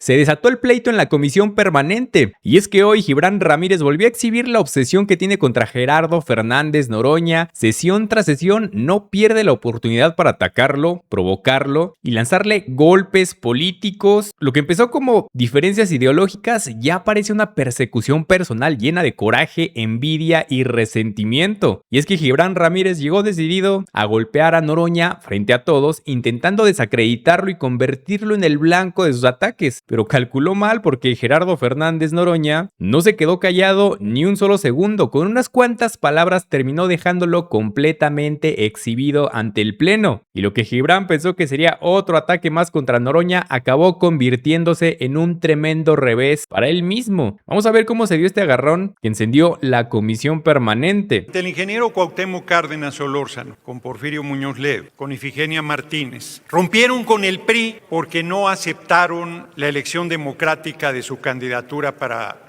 se desató el pleito en la comisión permanente. Y es que hoy Gibran Ramírez volvió a exhibir la obsesión que tiene contra Gerardo Fernández Noroña. Sesión tras sesión no pierde la oportunidad para atacarlo, provocarlo y lanzarle golpes políticos. Lo que empezó como diferencias ideológicas ya parece una persecución personal llena de coraje, envidia y resentimiento. Y es que Gibran Ramírez llegó decidido a golpear a Noroña frente a todos, intentando desacreditarlo y convertirlo en el blanco de sus ataques. Pero calculó mal porque Gerardo Fernández Noroña no se quedó callado ni un solo segundo. Con unas cuantas palabras terminó dejándolo completamente exhibido ante el pleno. Y lo que Gibran pensó que sería otro ataque más contra Noroña acabó convirtiéndose en un tremendo revés para él mismo. Vamos a ver cómo se dio este agarrón que encendió la comisión permanente. El ingeniero Cuauhtémoc Cárdenas Solórzano, con Porfirio Muñoz Ledo, con Ifigenia Martínez, rompieron con el PRI porque no aceptaron la elección democrática de su candidatura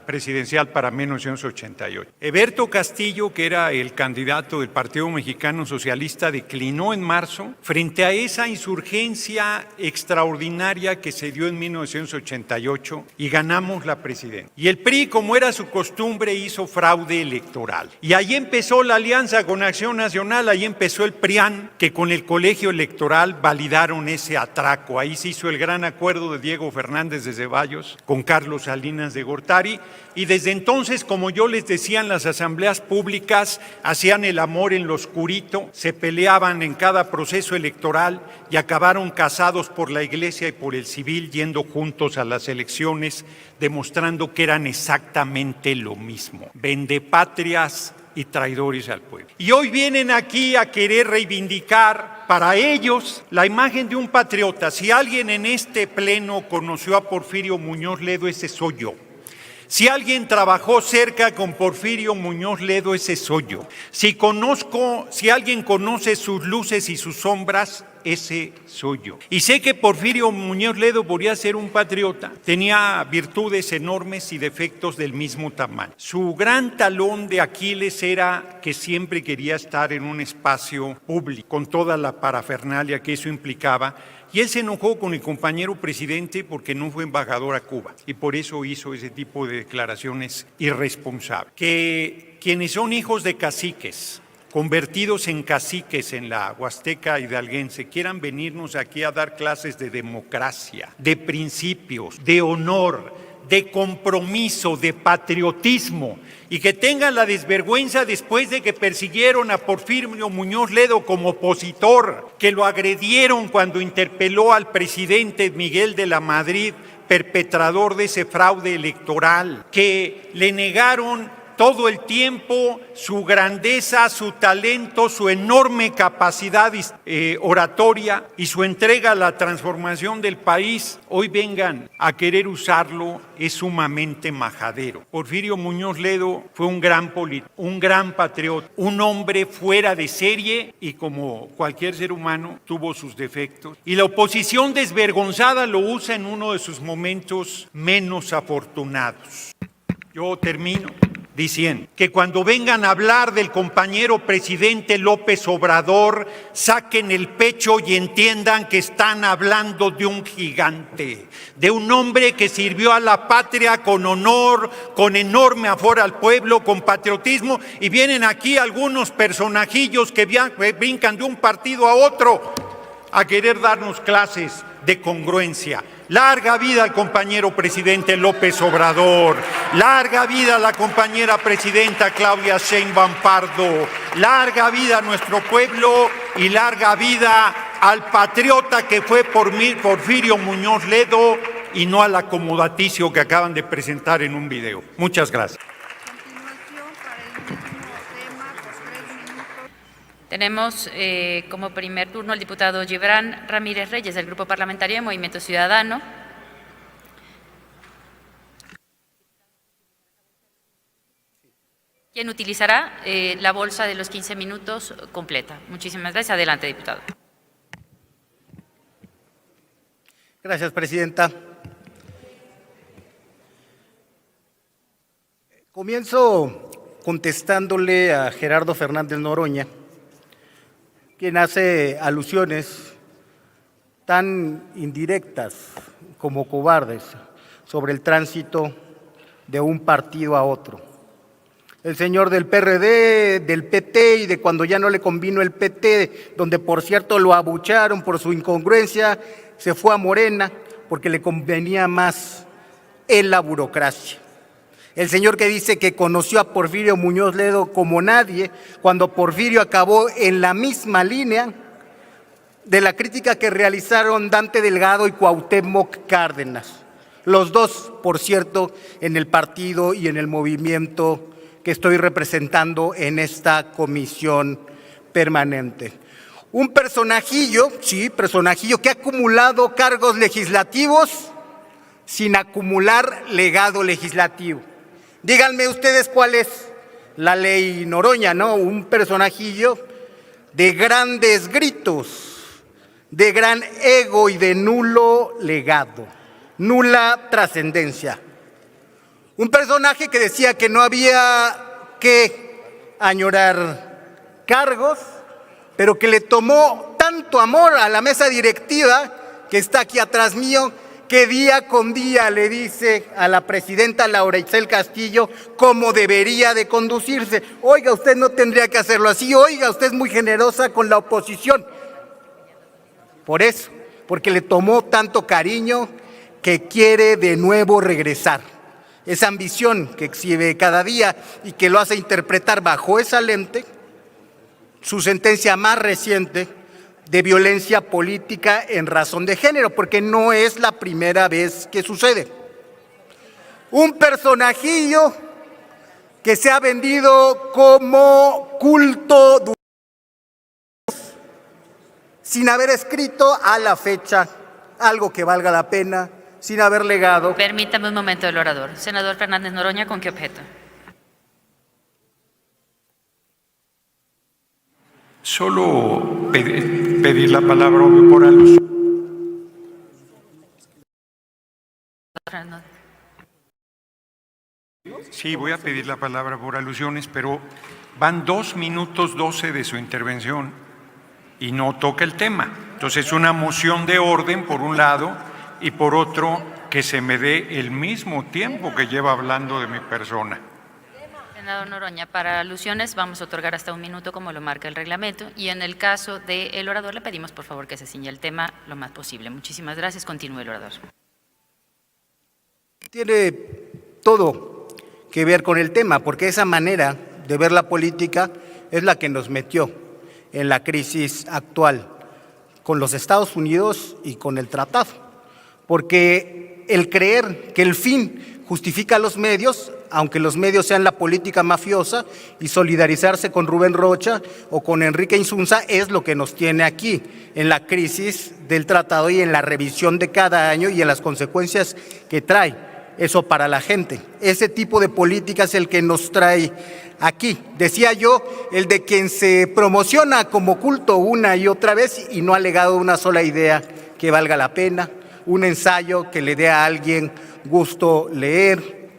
presidencial para 1988. Eberto Castillo, que era el candidato del Partido Mexicano Socialista, declinó en marzo frente a esa insurgencia extraordinaria que se dio en 1988 y ganamos la presidencia. Y el PRI, como era su costumbre, hizo fraude electoral. Y ahí empezó la alianza con Acción Nacional, ahí empezó el PRIAN, que con el colegio electoral validaron ese atraco. Ahí se hizo el gran acuerdo de Diego Fernández de Ceballos con Carlos Salinas de Gortari. Y desde entonces, como yo les decía, en las asambleas públicas hacían el amor en lo oscurito, se peleaban en cada proceso electoral y acabaron casados por la iglesia y por el civil, yendo juntos a las elecciones, demostrando que eran exactamente lo mismo, vendepatrias y traidores al pueblo. Y hoy vienen aquí a querer reivindicar para ellos la imagen de un patriota. Si alguien en este pleno conoció a Porfirio Muñoz Ledo, ese soy yo. Si alguien trabajó cerca con Porfirio Muñoz Ledo, ese soy yo. Si alguien conoce sus luces y sus sombras, ese soy yo. Y sé que Porfirio Muñoz Ledo podía ser un patriota, tenía virtudes enormes y defectos del mismo tamaño. Su gran talón de Aquiles era que siempre quería estar en un espacio público, con toda la parafernalia que eso implicaba. Y él se enojó con el compañero presidente porque no fue embajador a Cuba y por eso hizo ese tipo de declaraciones irresponsables. Que quienes son hijos de caciques, convertidos en caciques en la Huasteca hidalguense, quieran venirnos aquí a dar clases de democracia, de principios, de honor, de compromiso, de patriotismo, y que tengan la desvergüenza después de que persiguieron a Porfirio Muñoz Ledo como opositor, que lo agredieron cuando interpeló al presidente Miguel de la Madrid, perpetrador de ese fraude electoral, que le negaron todo el tiempo su grandeza, su talento, su enorme capacidad oratoria y su entrega a la transformación del país. Hoy vengan a querer usarlo, es sumamente majadero. Porfirio Muñoz Ledo fue un gran político, un gran patriota, un hombre fuera de serie y, como cualquier ser humano, tuvo sus defectos. Y la oposición desvergonzada lo usa en uno de sus momentos menos afortunados. Yo termino diciendo que cuando vengan a hablar del compañero presidente López Obrador, saquen el pecho y entiendan que están hablando de un gigante, de un hombre que sirvió a la patria con honor, con enorme amor al pueblo, con patriotismo, y vienen aquí algunos personajillos que brincan de un partido a otro a querer darnos clases de congruencia. Larga vida al compañero presidente López Obrador, larga vida a la compañera presidenta Claudia Sheinbaum Pardo, larga vida a nuestro pueblo y larga vida al patriota que fue Porfirio Muñoz Ledo y no al acomodaticio que acaban de presentar en un video. Muchas gracias. Tenemos como primer turno al diputado Gibran Ramírez Reyes, del Grupo Parlamentario de Movimiento Ciudadano. Quien utilizará la bolsa de los 15 minutos completa. Muchísimas gracias. Adelante, diputado. Gracias, presidenta. Comienzo contestándole a Gerardo Fernández Noroña, quien hace alusiones tan indirectas como cobardes sobre el tránsito de un partido a otro. El señor del PRD, del PT y de cuando ya no le convino el PT, donde por cierto lo abucharon por su incongruencia, se fue a Morena porque le convenía más en la burocracia. El señor que dice que conoció a Porfirio Muñoz Ledo como nadie, cuando Porfirio acabó en la misma línea de la crítica que realizaron Dante Delgado y Cuauhtémoc Cárdenas. Los dos, por cierto, en el partido y en el movimiento que estoy representando en esta comisión permanente. Un personajillo, sí, personajillo que ha acumulado cargos legislativos sin acumular legado legislativo. Díganme ustedes cuál es la ley Noroña, ¿no? Un personajillo de grandes gritos, de gran ego y de nulo legado, nula trascendencia. Un personaje que decía que no había que añorar cargos, pero que le tomó tanto amor a la mesa directiva que está aquí atrás mío, que día con día le dice a la presidenta Laura Itzel Castillo cómo debería de conducirse. Oiga, usted no tendría que hacerlo así, oiga, usted es muy generosa con la oposición. Por eso, porque le tomó tanto cariño que quiere de nuevo regresar. Esa ambición que exhibe cada día y que lo hace interpretar bajo esa lente su sentencia más reciente de violencia política en razón de género, porque no es la primera vez que sucede. Un personajillo que se ha vendido como culto sin haber escrito a la fecha algo que valga la pena, sin haber legado. Permítame un momento del orador. Senador Fernández Noroña, ¿con qué objeto? Solo pedir la palabra por alusión. Sí, voy a pedir la palabra por alusiones, pero van 2 minutos 12 de su intervención y no toca el tema. Entonces, una moción de orden por un lado y por otro que se me dé el mismo tiempo que lleva hablando de mi persona. Senador Noroña, para alusiones vamos a otorgar hasta 1 minuto como lo marca el reglamento y en el caso del orador le pedimos por favor que se ciña el tema lo más posible. Muchísimas gracias. Continúe el orador. Tiene todo que ver con el tema, porque esa manera de ver la política es la que nos metió en la crisis actual con los Estados Unidos y con el tratado. Porque el creer que el fin justifica los medios, aunque los medios sean la política mafiosa, y solidarizarse con Rubén Rocha o con Enrique Insunza es lo que nos tiene aquí, en la crisis del tratado y en la revisión de cada año y en las consecuencias que trae eso para la gente. Ese tipo de política es el que nos trae aquí. Decía yo, el de quien se promociona como culto una y otra vez y no ha legado una sola idea que valga la pena, un ensayo que le dé a alguien gusto leer,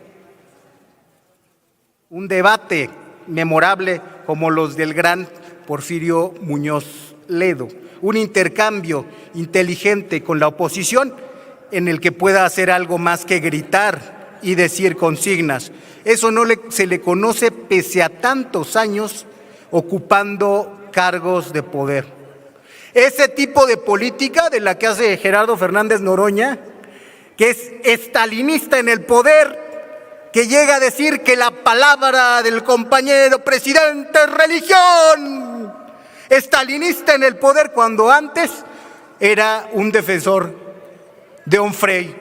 un debate memorable como los del gran Porfirio Muñoz Ledo, un intercambio inteligente con la oposición en el que pueda hacer algo más que gritar y decir consignas. Eso no se le conoce pese a tantos años ocupando cargos de poder. Ese tipo de política de la que hace Gerardo Fernández Noroña, que es estalinista en el poder, que llega a decir que la palabra del compañero presidente es religión, estalinista en el poder cuando antes era un defensor de Onfray,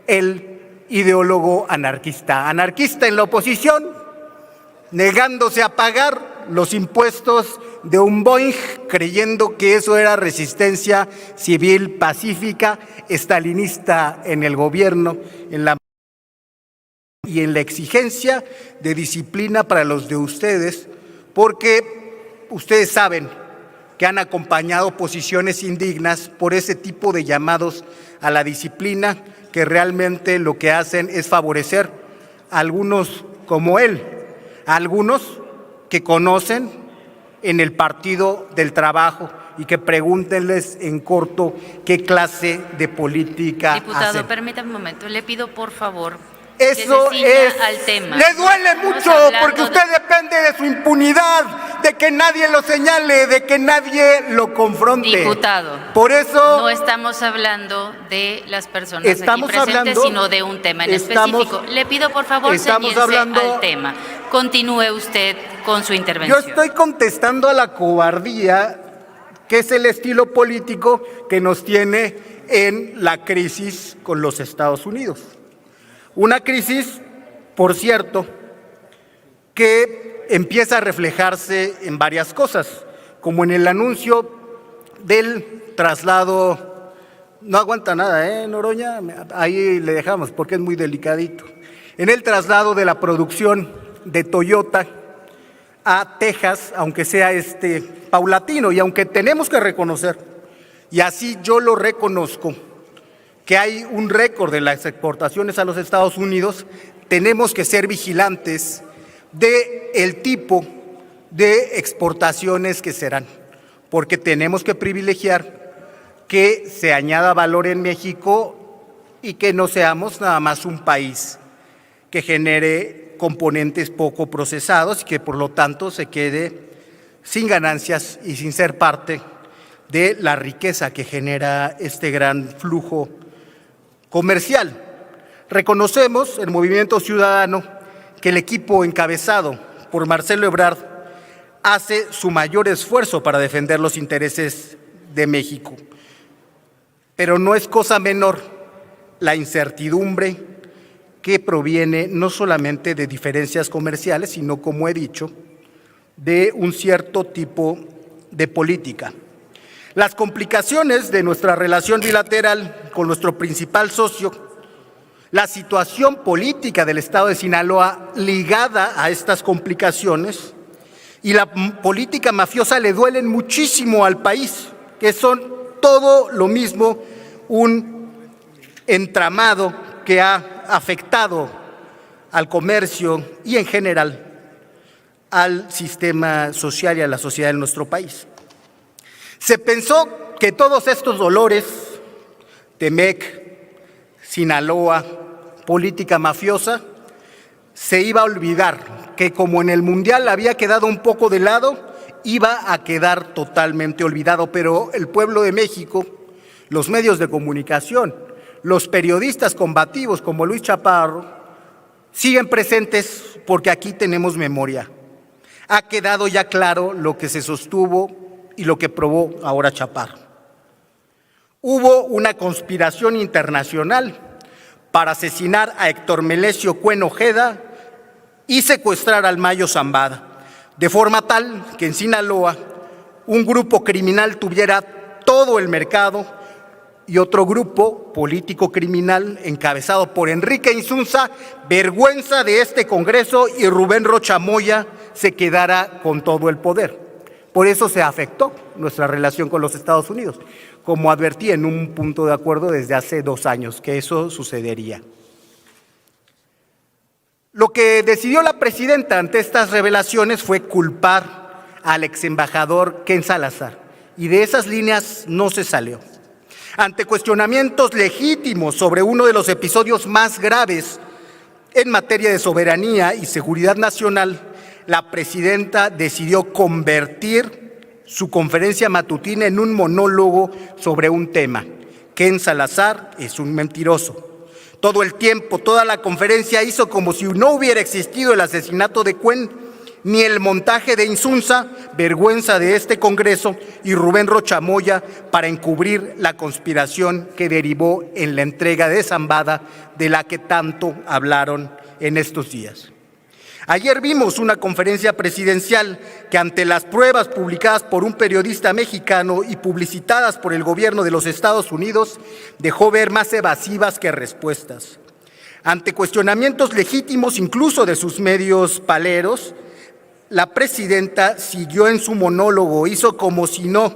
el ideólogo anarquista. Anarquista en la oposición, negándose a pagar los impuestos de un Boeing, creyendo que eso era resistencia civil pacífica, estalinista en el gobierno, en la y en la exigencia de disciplina para los de ustedes, porque ustedes saben que han acompañado posiciones indignas por ese tipo de llamados a la disciplina que realmente lo que hacen es favorecer a algunos como él, a algunos que conocen en el Partido del Trabajo y que pregúntenles en corto qué clase de política Diputado, hacen. permítame un momento, le pido por favor Eso que se ciña es, al tema. le duele Estamos mucho hablando porque usted depende de su impunidad, de que nadie lo señale, de que nadie lo confronte. Diputado, por eso no estamos hablando de las personas Estamos aquí presentes, hablando- sino de un tema en estamos- específico. Le pido por favor estamos ceñirse hablando- al tema. Continúe usted con su yo intervención. estoy contestando a la cobardía, que es el estilo político que nos tiene en la crisis con los Estados Unidos. Una crisis, por cierto, que empieza a reflejarse en varias cosas, como en el anuncio del traslado. No aguanta nada, Noroña, ahí le dejamos porque es muy delicadito. En el traslado de la producción de Toyota a Texas, aunque sea paulatino, y aunque tenemos que reconocer, y así yo lo reconozco, que hay un récord de las exportaciones a los Estados Unidos, tenemos que ser vigilantes del tipo de exportaciones que serán, porque tenemos que privilegiar que se añada valor en México y que no seamos nada más un país que genere componentes poco procesados y que por lo tanto se quede sin ganancias y sin ser parte de la riqueza que genera este gran flujo comercial. Reconocemos el Movimiento Ciudadano que el equipo encabezado por Marcelo Ebrard hace su mayor esfuerzo para defender los intereses de México. Pero no es cosa menor la incertidumbre que proviene no solamente de diferencias comerciales, sino, como he dicho, de un cierto tipo de política. Las complicaciones de nuestra relación bilateral con nuestro principal socio, la situación política del Estado de Sinaloa ligada a estas complicaciones y la política mafiosa le duelen muchísimo al país, que son todo lo mismo, un entramado que ha afectado al comercio y en general al sistema social y a la sociedad de nuestro país. Se pensó que todos estos dolores, Temec, Sinaloa, política mafiosa, se iba a olvidar, que como en el Mundial había quedado un poco de lado, iba a quedar totalmente olvidado, pero el pueblo de México, los medios de comunicación, los periodistas combativos como Luis Chaparro, siguen presentes porque aquí tenemos memoria. Ha quedado ya claro lo que se sostuvo y lo que probó ahora Chaparro. Hubo una conspiración internacional para asesinar a Héctor Melesio Cuen Ojeda y secuestrar al Mayo Zambada, de forma tal que en Sinaloa un grupo criminal tuviera todo el mercado y otro grupo político criminal encabezado por Enrique Insunza, vergüenza de este Congreso, y Rubén Rocha Moya se quedara con todo el poder. Por eso se afectó nuestra relación con los Estados Unidos, como advertí en un punto de acuerdo desde hace 2 años, que eso sucedería. Lo que decidió la presidenta ante estas revelaciones fue culpar al exembajador Ken Salazar, y de esas líneas no se salió. Ante cuestionamientos legítimos sobre uno de los episodios más graves en materia de soberanía y seguridad nacional, la presidenta decidió convertir su conferencia matutina en un monólogo sobre un tema. Ken Salazar es un mentiroso. Todo el tiempo, toda la conferencia hizo como si no hubiera existido el asesinato de Cuen, ni el montaje de Insunza, vergüenza de este Congreso, y Rubén Rocha Moya, para encubrir la conspiración que derivó en la entrega de Zambada, de la que tanto hablaron en estos días. Ayer vimos una conferencia presidencial que, ante las pruebas publicadas por un periodista mexicano y publicitadas por el gobierno de los Estados Unidos, dejó ver más evasivas que respuestas. Ante cuestionamientos legítimos incluso de sus medios paleros, la presidenta siguió en su monólogo, hizo como si no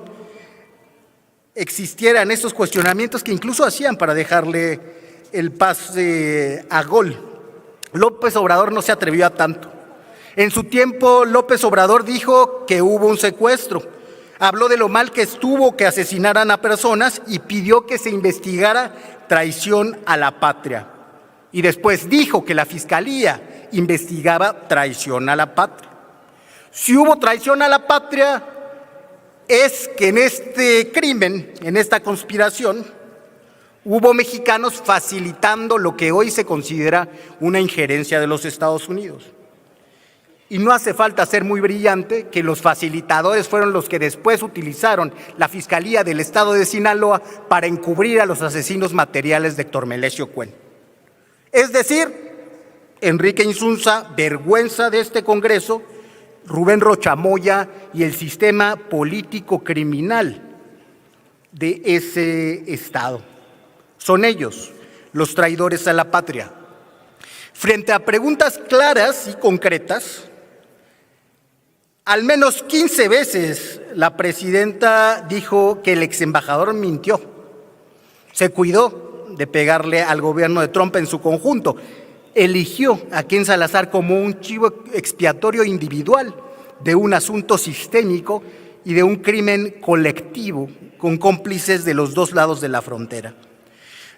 existieran esos cuestionamientos que incluso hacían para dejarle el pase a gol. López Obrador no se atrevió a tanto. En su tiempo, López Obrador dijo que hubo un secuestro. Habló de lo mal que estuvo que asesinaran a personas y pidió que se investigara traición a la patria. Y después dijo que la Fiscalía investigaba traición a la patria. Si hubo traición a la patria, es que en este crimen, en esta conspiración, hubo mexicanos facilitando lo que hoy se considera una injerencia de los Estados Unidos. Y no hace falta ser muy brillante que los facilitadores fueron los que después utilizaron la Fiscalía del Estado de Sinaloa para encubrir a los asesinos materiales de Héctor Melesio Cuen. Es decir, Enrique Insunza, vergüenza de este Congreso, Rubén Rocha Moya y el sistema político criminal de ese Estado. Son ellos los traidores a la patria. Frente a preguntas claras y concretas, al menos 15 veces la presidenta dijo que el exembajador mintió. Se cuidó de pegarle al gobierno de Trump en su conjunto. Eligió a Ken Salazar como un chivo expiatorio individual de un asunto sistémico y de un crimen colectivo con cómplices de los dos lados de la frontera.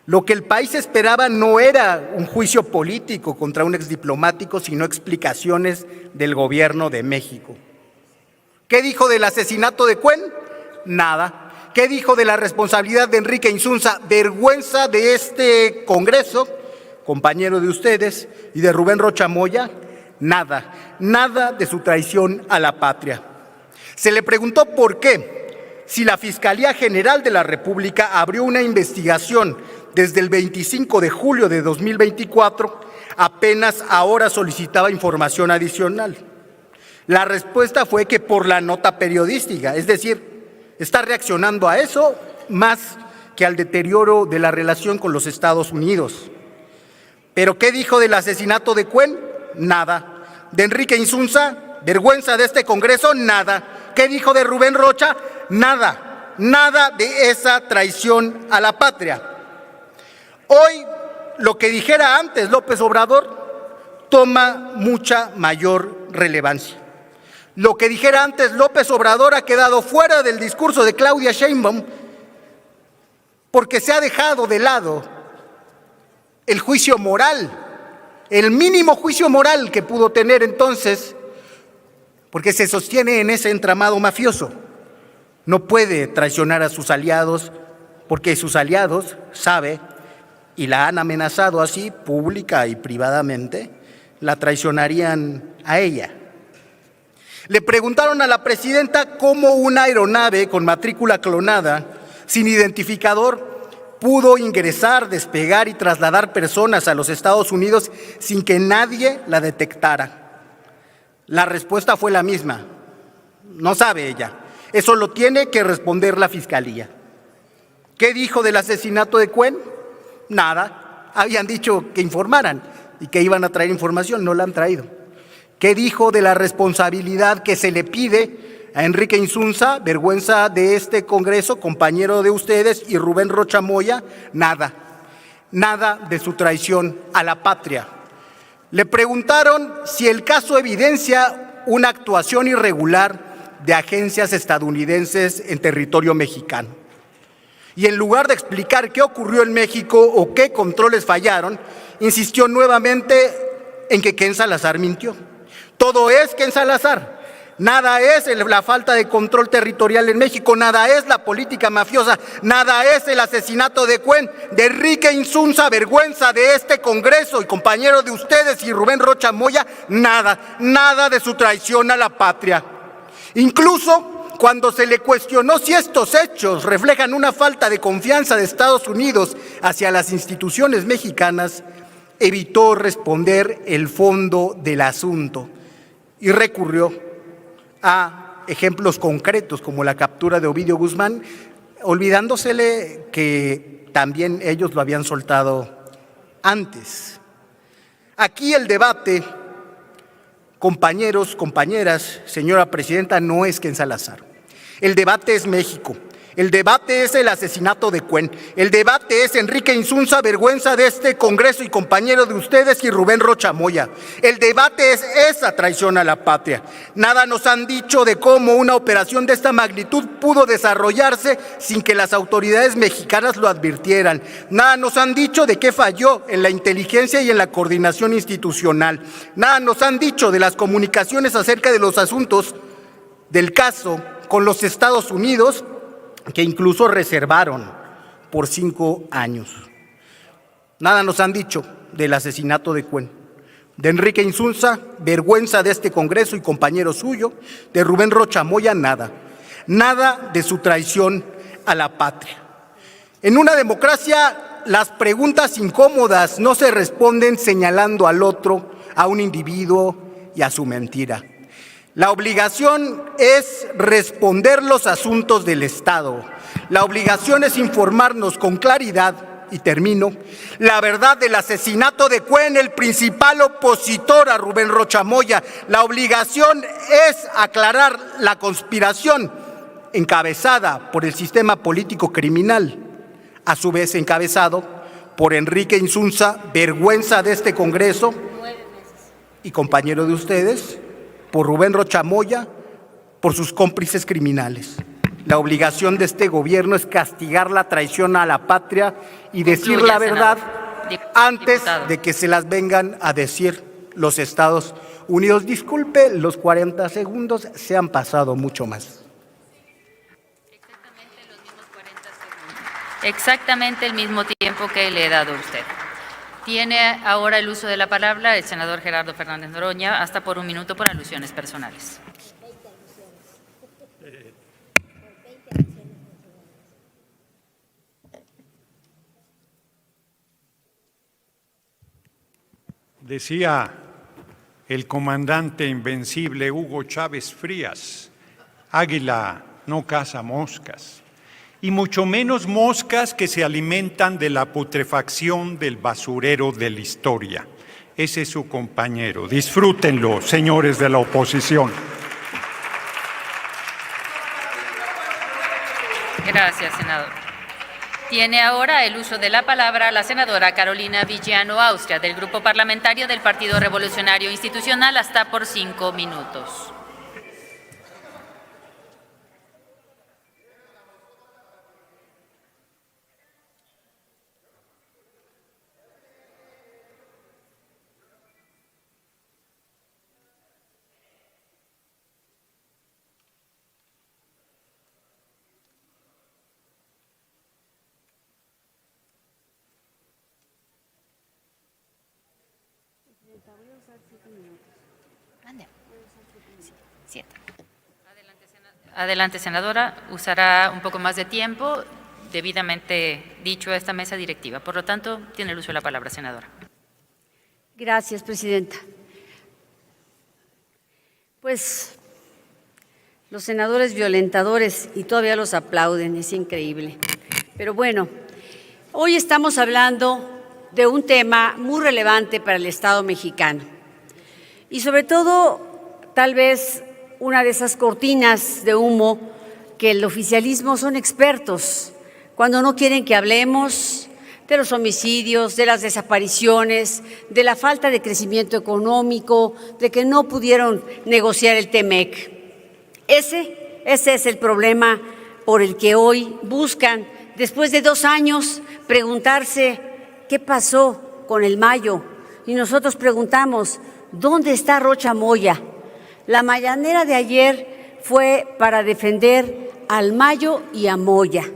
Lo que el país esperaba no era un juicio político contra un exdiplomático, sino explicaciones del gobierno de México. ¿Qué dijo del asesinato de Cuen? Nada. ¿Qué dijo de la responsabilidad de Enrique Insunza? Vergüenza de este Congreso, compañero de ustedes, y de Rubén Rocha Moya. Nada. Nada de su traición a la patria. Se le preguntó por qué, si la Fiscalía General de la República abrió una investigación desde el 25 de julio de 2024, apenas ahora solicitaba información adicional. La respuesta fue que por la nota periodística, es decir, está reaccionando a eso más que al deterioro de la relación con los Estados Unidos. ¿Pero qué dijo del asesinato de Cuen? Nada. ¿De Enrique Insunza? ¿Vergüenza de este Congreso? Nada. ¿Qué dijo de Rubén Rocha? Nada. Nada de esa traición a la patria. Hoy, lo que dijera antes López Obrador toma mucha mayor relevancia. Lo que dijera antes López Obrador ha quedado fuera del discurso de Claudia Sheinbaum porque se ha dejado de lado el juicio moral, el mínimo juicio moral que pudo tener entonces, porque se sostiene en ese entramado mafioso. No puede traicionar a sus aliados porque sus aliados, sabe, y la han amenazado así pública y privadamente, la traicionarían a ella. Le preguntaron a la presidenta cómo una aeronave con matrícula clonada, sin identificador, pudo ingresar, despegar y trasladar personas a los Estados Unidos sin que nadie la detectara. La respuesta fue la misma. No sabe ella. Eso lo tiene que responder la Fiscalía. ¿Qué dijo del asesinato de Cuen? Nada. Habían dicho que informaran y que iban a traer información, no la han traído. ¿Qué dijo de la responsabilidad que se le pide a Enrique Insunza, vergüenza de este Congreso, compañero de ustedes, y Rubén Rocha Moya? Nada. Nada de su traición a la patria. Le preguntaron si el caso evidencia una actuación irregular de agencias estadounidenses en territorio mexicano. Y en lugar de explicar qué ocurrió en México o qué controles fallaron, insistió nuevamente en que Ken Salazar mintió. Todo es Ken Salazar. Nada es la falta de control territorial en México, nada es la política mafiosa, nada es el asesinato de Cuen, de Enrique Insunza, vergüenza de este Congreso y compañero de ustedes y Rubén Rocha Moya, nada, nada de su traición a la patria. Incluso cuando se le cuestionó si estos hechos reflejan una falta de confianza de Estados Unidos hacia las instituciones mexicanas, evitó responder el fondo del asunto y recurrió a ejemplos concretos como la captura de Ovidio Guzmán, olvidándosele que también ellos lo habían soltado antes. Aquí el debate, compañeros, compañeras, señora presidenta, no es Ken Salazar. El debate es México. El debate es el asesinato de Cuen. El debate es Enrique Insunza, vergüenza de este Congreso y compañero de ustedes, y Rubén Rocha Moya. El debate es esa traición a la patria. Nada nos han dicho de cómo una operación de esta magnitud pudo desarrollarse sin que las autoridades mexicanas lo advirtieran. Nada nos han dicho de qué falló en la inteligencia y en la coordinación institucional. Nada nos han dicho de las comunicaciones acerca de los asuntos del caso con los Estados Unidos, que incluso reservaron por 5 años. Nada nos han dicho del asesinato de Cuen, de Enrique Insunza, vergüenza de este Congreso y compañero suyo, de Rubén Rocha Moya, nada. Nada de su traición a la patria. En una democracia, las preguntas incómodas no se responden señalando al otro, a un individuo y a su mentira. La obligación es responder los asuntos del Estado. La obligación es informarnos con claridad, y termino, la verdad del asesinato de Cuen, el principal opositor a Rubén Rocha Moya. La obligación es aclarar la conspiración encabezada por el sistema político criminal, a su vez encabezado por Enrique Insunza, vergüenza de este Congreso y compañero de ustedes, por Rubén Rocha Moya, por sus cómplices criminales. La obligación de este gobierno es castigar la traición a la patria y decir la verdad antes de que se las vengan a decir los Estados Unidos. Disculpe, los 40 segundos se han pasado mucho más. Exactamente los mismos 40 segundos. Exactamente el mismo tiempo que le he dado a usted. Tiene ahora el uso de la palabra el senador Gerardo Fernández Noroña, hasta por 1 minuto por alusiones personales. Decía el comandante invencible Hugo Chávez Frías, águila no caza moscas, y mucho menos moscas que se alimentan de la putrefacción del basurero de la historia. Ese es su compañero. Disfrútenlo, señores de la oposición. Gracias, senador. Tiene ahora el uso de la palabra la senadora Carolina Villano Austria, del Grupo Parlamentario del Partido Revolucionario Institucional, hasta por 5 minutos. Adelante, senadora. Usará un poco más de tiempo, debidamente dicho a esta mesa directiva. Por lo tanto, tiene el uso de la palabra, senadora. Gracias, presidenta. Pues los senadores violentadores, y todavía los aplauden, es increíble. Pero bueno, hoy estamos hablando de un tema muy relevante para el Estado mexicano. Y sobre todo, tal vez una de esas cortinas de humo que el oficialismo son expertos cuando no quieren que hablemos de los homicidios, de las desapariciones, de la falta de crecimiento económico, de que no pudieron negociar el TEMEC. Ese es el problema por el que hoy buscan, después de 2 años, preguntarse qué pasó con el Mayo. Y nosotros preguntamos, ¿dónde está Rocha Moya? La mañanera de ayer fue para defender al Mayo y a Moya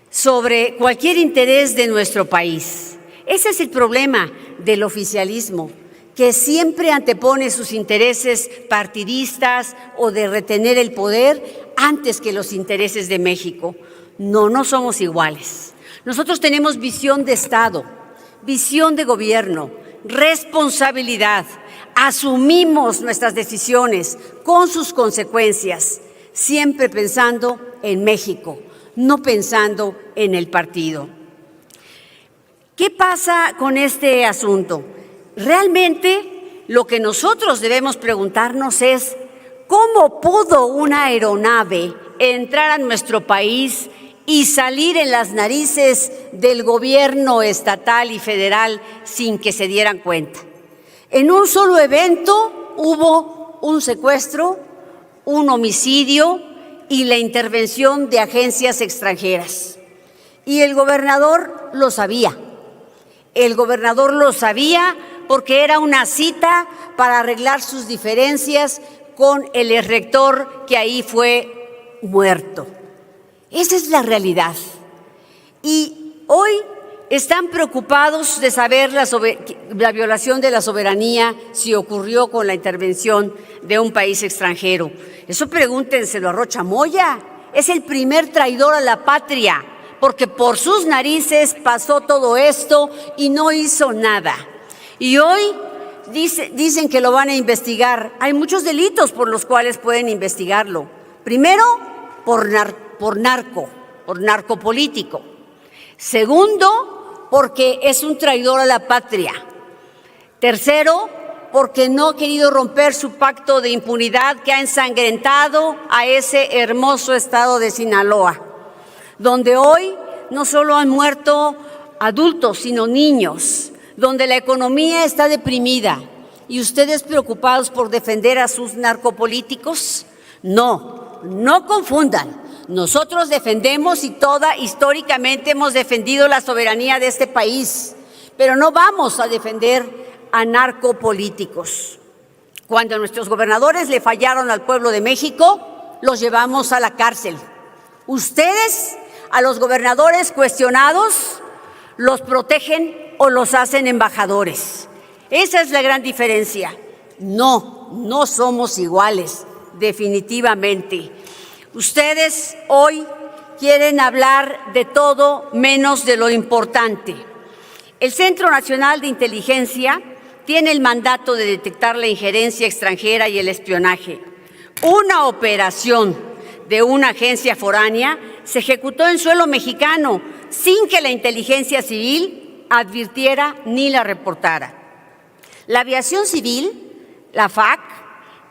sobre cualquier interés de nuestro país. Ese es el problema del oficialismo, que siempre antepone sus intereses partidistas o de retener el poder antes que los intereses de México. No somos iguales. Nosotros tenemos visión de Estado, visión de gobierno, responsabilidad. Asumimos nuestras decisiones con sus consecuencias, siempre pensando en México, no pensando en el partido. ¿Qué pasa con este asunto? Realmente lo que nosotros debemos preguntarnos es ¿cómo pudo una aeronave entrar a nuestro país y salir en las narices del gobierno estatal y federal sin que se dieran cuenta. En un solo evento hubo un secuestro, un homicidio y la intervención de agencias extranjeras. Y el gobernador lo sabía. El gobernador lo sabía porque era una cita para arreglar sus diferencias con el exrector que ahí fue muerto. Esa es la realidad. Y hoy están preocupados de saber la violación de la soberanía si ocurrió con la intervención de un país extranjero. Eso pregúntenselo a Rocha Moya. Es el primer traidor a la patria, porque por sus narices pasó todo esto y no hizo nada. Y hoy dicen que lo van a investigar. Hay muchos delitos por los cuales pueden investigarlo. Primero, por narco político. Segundo, porque es un traidor a la patria. Tercero, porque no ha querido romper su pacto de impunidad que ha ensangrentado a ese hermoso estado de Sinaloa, donde hoy no solo han muerto adultos, sino niños, donde la economía está deprimida. ¿Y ustedes preocupados por defender a sus narcopolíticos? No confundan. Nosotros defendemos y históricamente hemos defendido la soberanía de este país, pero no vamos a defender a narcopolíticos. Cuando nuestros gobernadores le fallaron al pueblo de México, los llevamos a la cárcel. Ustedes, a los gobernadores cuestionados, los protegen o los hacen embajadores. Esa es la gran diferencia. No somos iguales, definitivamente. Ustedes hoy quieren hablar de todo menos de lo importante. El Centro Nacional de Inteligencia tiene el mandato de detectar la injerencia extranjera y el espionaje. Una operación de una agencia foránea se ejecutó en suelo mexicano sin que la inteligencia civil advirtiera ni la reportara. La aviación civil, la FAC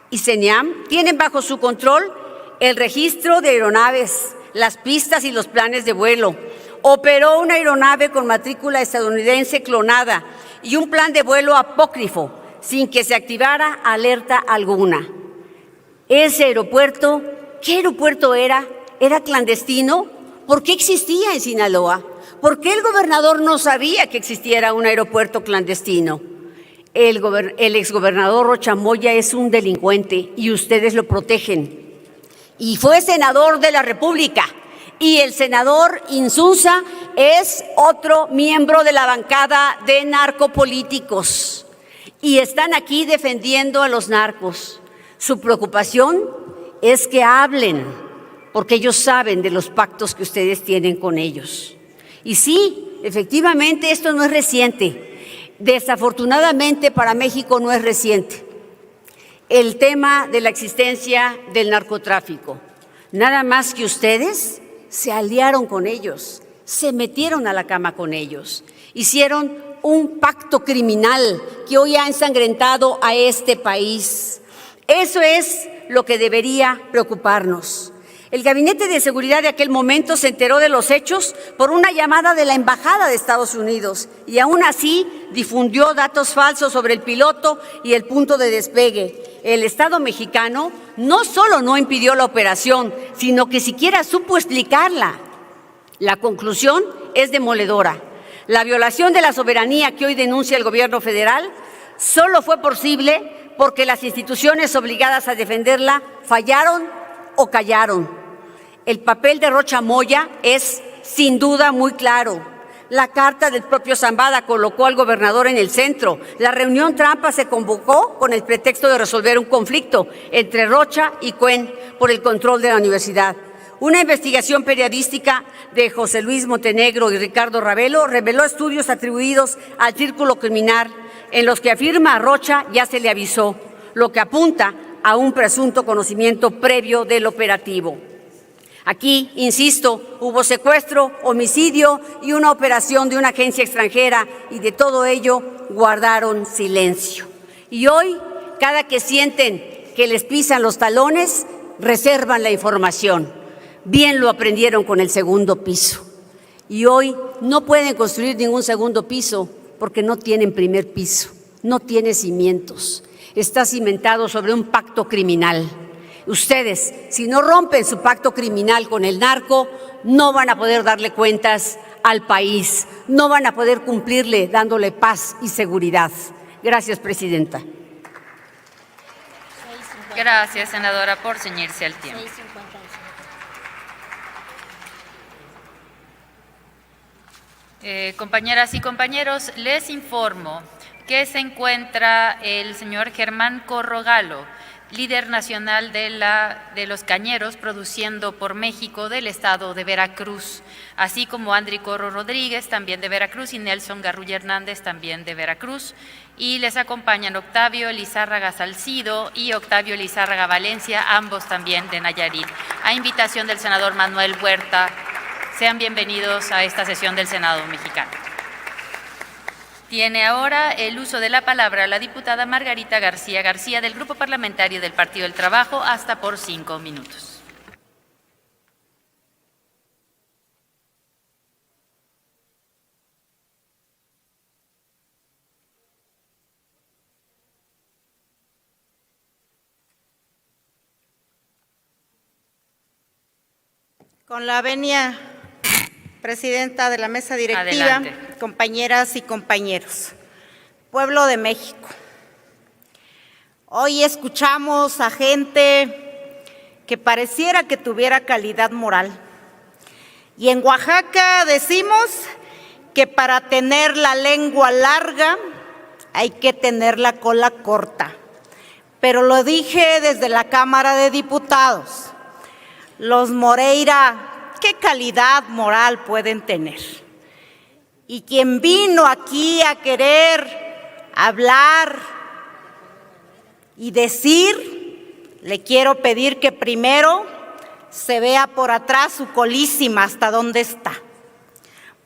y CENIAM tienen bajo su control el registro de aeronaves, las pistas y los planes de vuelo. Operó una aeronave con matrícula estadounidense clonada y un plan de vuelo apócrifo sin que se activara alerta alguna. Ese aeropuerto, ¿qué aeropuerto era? ¿Era clandestino? ¿Por qué existía en Sinaloa? ¿Por qué el gobernador no sabía que existiera un aeropuerto clandestino? El exgobernador Rocha Moya es un delincuente y ustedes lo protegen. Y fue senador de la República. Y el senador Insunza es otro miembro de la bancada de narcopolíticos. Y están aquí defendiendo a los narcos. Su preocupación es que hablen, porque ellos saben de los pactos que ustedes tienen con ellos. Y sí, efectivamente, esto no es reciente. Desafortunadamente para México no es reciente. El tema de la existencia del narcotráfico. Nada más que ustedes se aliaron con ellos, se metieron a la cama con ellos, hicieron un pacto criminal que hoy ha ensangrentado a este país. Eso es lo que debería preocuparnos. El Gabinete de Seguridad de aquel momento se enteró de los hechos por una llamada de la Embajada de Estados Unidos y aún así difundió datos falsos sobre el piloto y el punto de despegue. El Estado mexicano no solo no impidió la operación, sino que siquiera supo explicarla. La conclusión es demoledora. La violación de la soberanía que hoy denuncia el gobierno federal solo fue posible porque las instituciones obligadas a defenderla fallaron o callaron. El papel de Rocha Moya es sin duda muy claro. La carta del propio Zambada colocó al gobernador en el centro. La reunión trampa se convocó con el pretexto de resolver un conflicto entre Rocha y Cuen por el control de la universidad. Una investigación periodística de José Luis Montenegro y Ricardo Ravelo reveló estudios atribuidos al círculo criminal en los que afirma a Rocha ya se le avisó, lo que apunta a un presunto conocimiento previo del operativo. Aquí, insisto, hubo secuestro, homicidio y una operación de una agencia extranjera y de todo ello guardaron silencio. Y hoy, cada que sienten que les pisan los talones, reservan la información. bien lo aprendieron con el segundo piso. Y hoy no pueden construir ningún segundo piso porque no tienen primer piso, no tiene cimientos. Está cimentado sobre un pacto criminal. Ustedes, si no rompen su pacto criminal con el narco, no van a poder darle cuentas al país, no van a poder cumplirle dándole paz y seguridad. Gracias, presidenta. Gracias, senadora, por ceñirse al tiempo. Compañeras y compañeros, les informo que se encuentra el señor Germán Corrogalo, líder nacional de los cañeros produciendo por México del estado de Veracruz, así como Andri Corro Rodríguez, también de Veracruz, y Nelson Garrulla Hernández, también de Veracruz. Y les acompañan Octavio Lizárraga Salcido y Octavio Lizárraga Valencia, ambos también de Nayarit. A invitación del senador Manuel Huerta, sean bienvenidos a esta sesión del Senado mexicano. Tiene ahora el uso de la palabra la diputada Margarita García García del Grupo Parlamentario del Partido del Trabajo, hasta por 5 minutos. Con la venia, presidenta de la mesa directiva, adelante. Compañeras y compañeros, pueblo de México. Hoy escuchamos a gente que pareciera que tuviera calidad moral. Y en Oaxaca decimos que para tener la lengua larga hay que tener la cola corta. Pero lo dije desde la Cámara de Diputados. Los Moreira, ¿qué calidad moral pueden tener? Y quien vino aquí a querer hablar y decir, le quiero pedir que primero se vea por atrás su colísima hasta dónde está.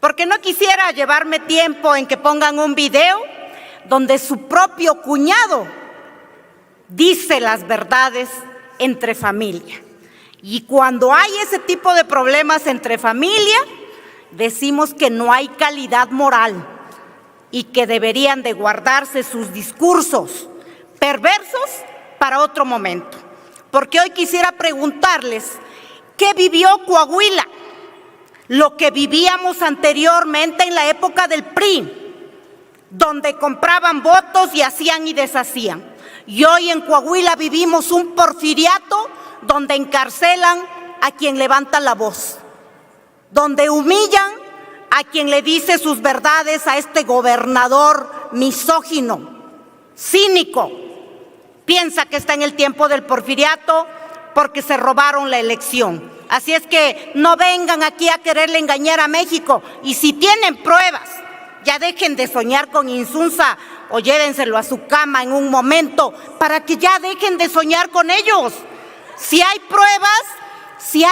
Porque no quisiera llevarme tiempo en que pongan un video donde su propio cuñado dice las verdades entre familia. Y cuando hay ese tipo de problemas entre familia, decimos que no hay calidad moral y que deberían de guardarse sus discursos perversos para otro momento. Porque hoy quisiera preguntarles, ¿qué vivió Coahuila? Lo que vivíamos anteriormente en la época del PRI, donde compraban votos y hacían y deshacían. Y hoy en Coahuila vivimos un porfiriato donde encarcelan a quien levanta la voz, donde humillan a quien le dice sus verdades a este gobernador misógino, cínico. Piensa que está en el tiempo del porfiriato porque se robaron la elección. Así es que no vengan aquí a quererle engañar a México. Y si tienen pruebas, ya dejen de soñar con Insunza o llévenselo a su cama en un momento para que ya dejen de soñar con ellos. Si hay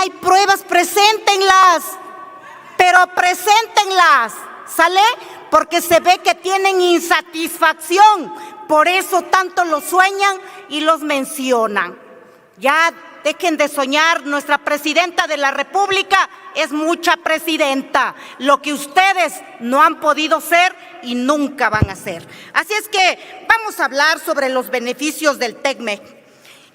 pruebas, preséntenlas, pero preséntenlas, ¿sale? Porque se ve que tienen insatisfacción, por eso tanto los sueñan y los mencionan. Ya dejen de soñar, nuestra presidenta de la República es mucha presidenta, lo que ustedes no han podido ser y nunca van a ser. Así es que vamos a hablar sobre los beneficios del TECMEC,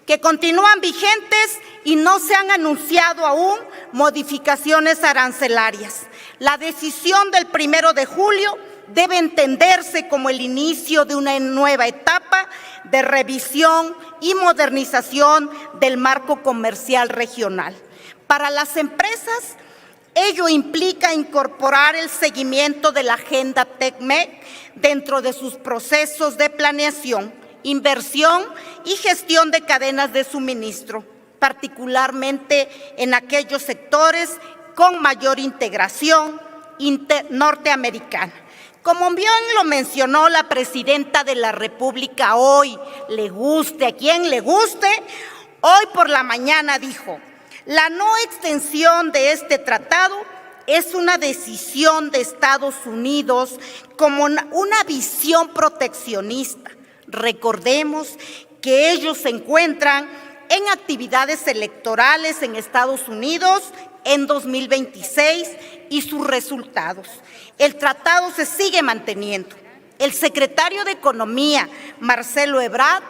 que continúan vigentes y no se han anunciado aún modificaciones arancelarias. La decisión del 1 de julio debe entenderse como el inicio de una nueva etapa de revisión y modernización del marco comercial regional. Para las empresas, ello implica incorporar el seguimiento de la agenda TECMEC dentro de sus procesos de planeación, inversión y gestión de cadenas de suministro, particularmente en aquellos sectores con mayor integración norteamericana. Como bien lo mencionó la presidenta de la República hoy, le guste a quien le guste, hoy por la mañana dijo, la no extensión de este tratado es una decisión de Estados Unidos como una visión proteccionista. Recordemos que ellos se encuentran en actividades electorales en Estados Unidos en 2026 y sus resultados. El tratado se sigue manteniendo. El secretario de Economía, Marcelo Ebrard,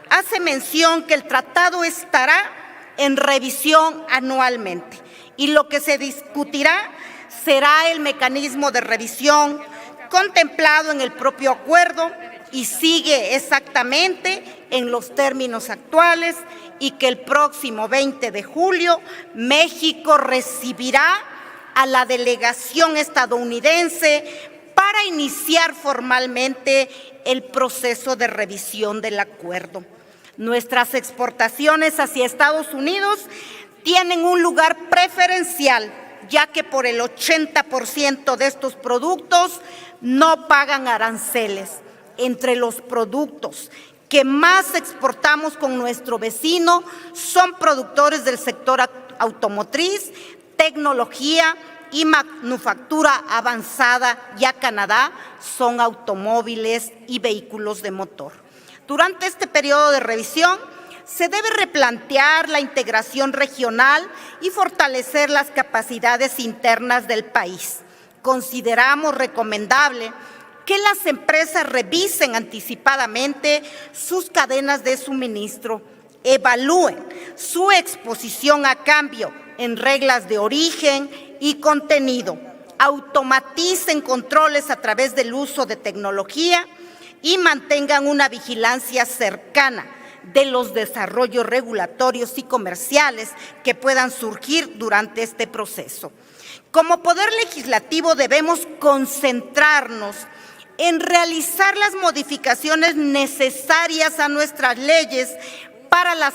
hace mención que el tratado estará en revisión anualmente y lo que se discutirá será el mecanismo de revisión contemplado en el propio acuerdo y sigue exactamente en los términos actuales y que el próximo 20 de julio México recibirá a la delegación estadounidense para iniciar formalmente el proceso de revisión del acuerdo. Nuestras exportaciones hacia Estados Unidos tienen un lugar preferencial, ya que por el 80% de estos productos no pagan aranceles. Entre los productos que más exportamos con nuestro vecino son productores del sector automotriz, tecnología y manufactura avanzada, y a Canadá son automóviles y vehículos de motor. Durante este periodo de revisión se debe replantear la integración regional y fortalecer las capacidades internas del país. Consideramos recomendable que las empresas revisen anticipadamente sus cadenas de suministro, evalúen su exposición a cambio en reglas de origen y contenido, automaticen controles a través del uso de tecnología y mantengan una vigilancia cercana de los desarrollos regulatorios y comerciales que puedan surgir durante este proceso. Como Poder Legislativo debemos concentrarnos en realizar las modificaciones necesarias a nuestras leyes para las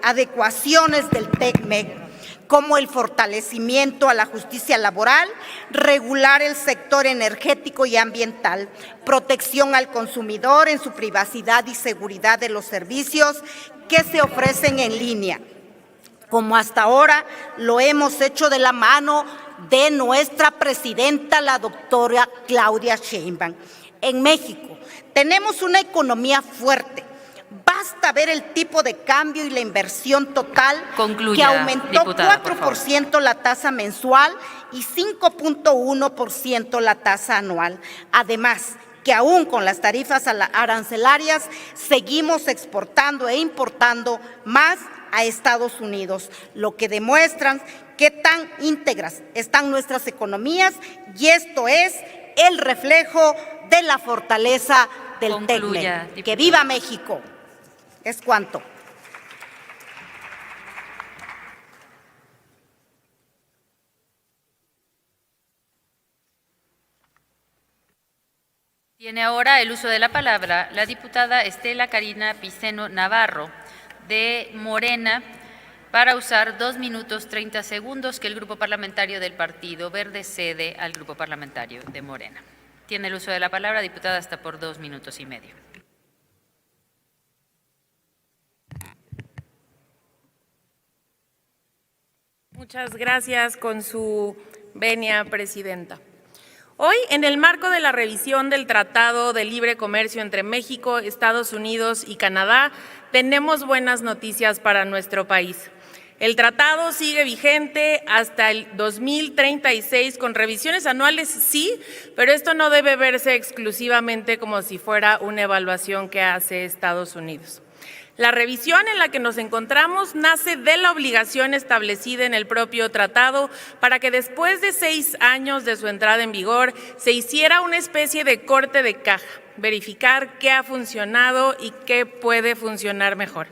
adecuaciones del TEC-MEC, como el fortalecimiento a la justicia laboral, regular el sector energético y ambiental, protección al consumidor en su privacidad y seguridad de los servicios que se ofrecen en línea, como hasta ahora lo hemos hecho de la mano de nuestra presidenta, la doctora Claudia Sheinbaum. En México tenemos una economía fuerte. Basta ver el tipo de cambio y la inversión total. Concluya, que aumentó diputada, 4% la tasa mensual y 5.1% la tasa anual. Además, que aún con las tarifas arancelarias seguimos exportando e importando más a Estados Unidos, lo que demuestran qué tan íntegras están nuestras economías, y esto es el reflejo de la fortaleza del TEC-MEC. ¡Que viva México! Es cuanto. Tiene ahora el uso de la palabra la diputada Estela Karina Piceno Navarro, de Morena, para usar 2 minutos 30 segundos que el Grupo Parlamentario del Partido Verde cede al Grupo Parlamentario de Morena. Tiene el uso de la palabra, diputada, hasta por 2 minutos y medio. Muchas gracias, con su venia, presidenta. Hoy, en el marco de la revisión del Tratado de Libre Comercio entre México, Estados Unidos y Canadá, tenemos buenas noticias para nuestro país. El tratado sigue vigente hasta el 2036 con revisiones anuales, sí, pero esto no debe verse exclusivamente como si fuera una evaluación que hace Estados Unidos. La revisión en la que nos encontramos nace de la obligación establecida en el propio tratado para que después de 6 años de su entrada en vigor se hiciera una especie de corte de caja, verificar qué ha funcionado y qué puede funcionar mejor.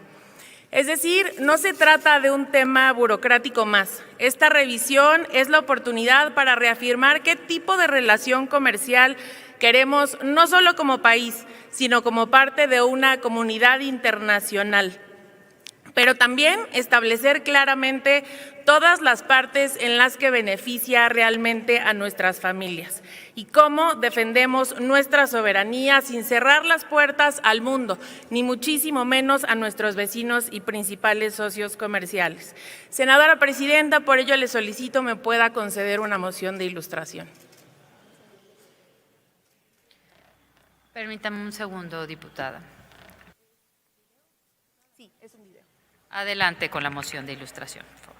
Es decir, no se trata de un tema burocrático más. Esta revisión es la oportunidad para reafirmar qué tipo de relación comercial queremos, no solo como país, sino como parte de una comunidad internacional. Pero también establecer claramente todas las partes en las que beneficia realmente a nuestras familias y cómo defendemos nuestra soberanía sin cerrar las puertas al mundo, ni muchísimo menos a nuestros vecinos y principales socios comerciales. Senadora presidenta, por ello le solicito me pueda conceder una moción de ilustración. Permítame un segundo, diputada. Sí, es un video. Adelante con la moción de ilustración, por favor.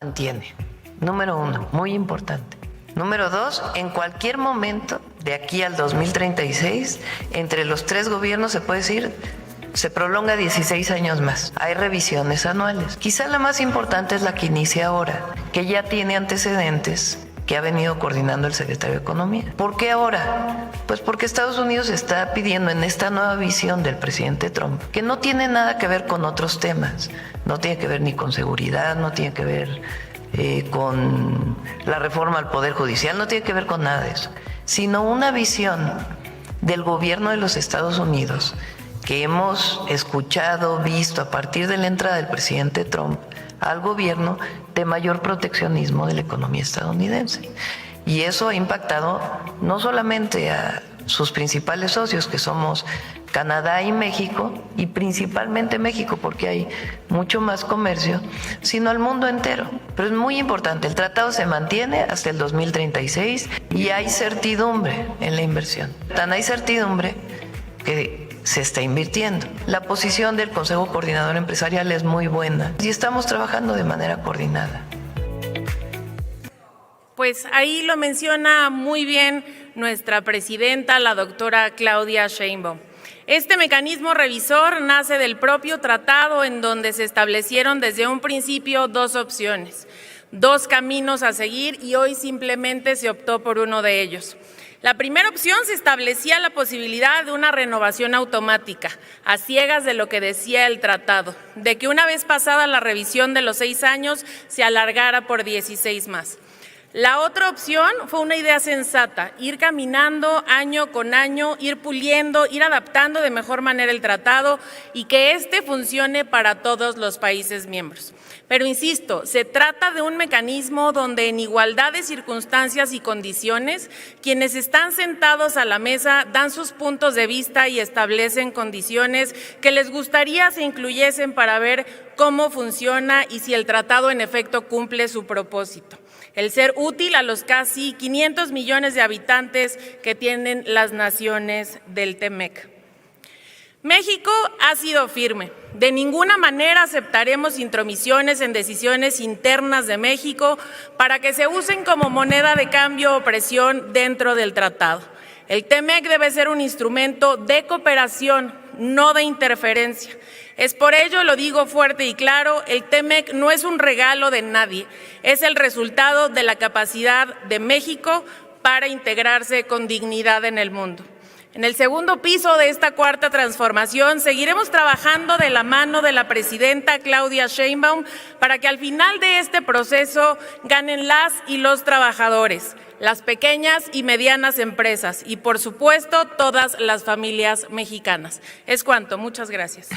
Mantiene. Número 1, muy importante. Número 2, en cualquier momento de aquí al 2036, entre los 3 gobiernos se puede decir, se prolonga 16 años más. Hay revisiones anuales. Quizá la más importante es la que inicia ahora, que ya tiene antecedentes que ha venido coordinando el secretario de Economía. ¿Por qué ahora? Pues porque Estados Unidos está pidiendo en esta nueva visión del presidente Trump, que no tiene nada que ver con otros temas, no tiene que ver ni con seguridad, no tiene que ver con la reforma al Poder Judicial, no tiene que ver con nada de eso, sino una visión del gobierno de los Estados Unidos que hemos escuchado, visto a partir de la entrada del presidente Trump al gobierno de mayor proteccionismo de la economía estadounidense. Y eso ha impactado no solamente a sus principales socios, que somos Canadá y México, y principalmente México, porque hay mucho más comercio, sino al mundo entero. Pero es muy importante, el tratado se mantiene hasta el 2036 y hay certidumbre en la inversión. Tan hay certidumbre que se está invirtiendo. La posición del Consejo Coordinador Empresarial es muy buena y estamos trabajando de manera coordinada. Pues ahí lo menciona muy bien nuestra presidenta, la doctora Claudia Sheinbaum. Este mecanismo revisor nace del propio tratado, en donde se establecieron desde un principio 2 opciones, 2 caminos a seguir, y hoy simplemente se optó por uno de ellos. La primera opción, se establecía la posibilidad de una renovación automática, a ciegas de lo que decía el tratado, de que una vez pasada la revisión de los 6 años se alargara por 16 más. La otra opción fue una idea sensata, ir caminando año con año, ir puliendo, ir adaptando de mejor manera el tratado y que éste funcione para todos los países miembros. Pero insisto, se trata de un mecanismo donde en igualdad de circunstancias y condiciones, quienes están sentados a la mesa dan sus puntos de vista y establecen condiciones que les gustaría se incluyesen para ver cómo funciona y si el tratado en efecto cumple su propósito. El ser útil a los casi 500 millones de habitantes que tienen las naciones del TEMEC. México ha sido firme. De ninguna manera aceptaremos intromisiones en decisiones internas de México para que se usen como moneda de cambio o presión dentro del tratado. El TEMEC debe ser un instrumento de cooperación, no de interferencia. Es por ello, lo digo fuerte y claro, el TEMEC no es un regalo de nadie, es el resultado de la capacidad de México para integrarse con dignidad en el mundo. En el segundo piso de esta cuarta transformación, seguiremos trabajando de la mano de la presidenta Claudia Sheinbaum para que al final de este proceso ganen las y los trabajadores, las pequeñas y medianas empresas y, por supuesto, todas las familias mexicanas. Es cuanto. Muchas gracias.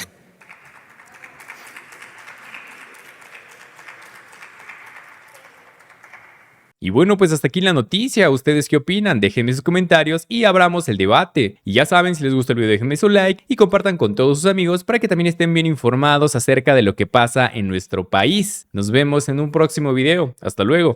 Y bueno, pues hasta aquí la noticia. ¿Ustedes qué opinan? Déjenme sus comentarios y abramos el debate. Y ya saben, si les gusta el video, déjenme su like y compartan con todos sus amigos para que también estén bien informados acerca de lo que pasa en nuestro país. Nos vemos en un próximo video. Hasta luego.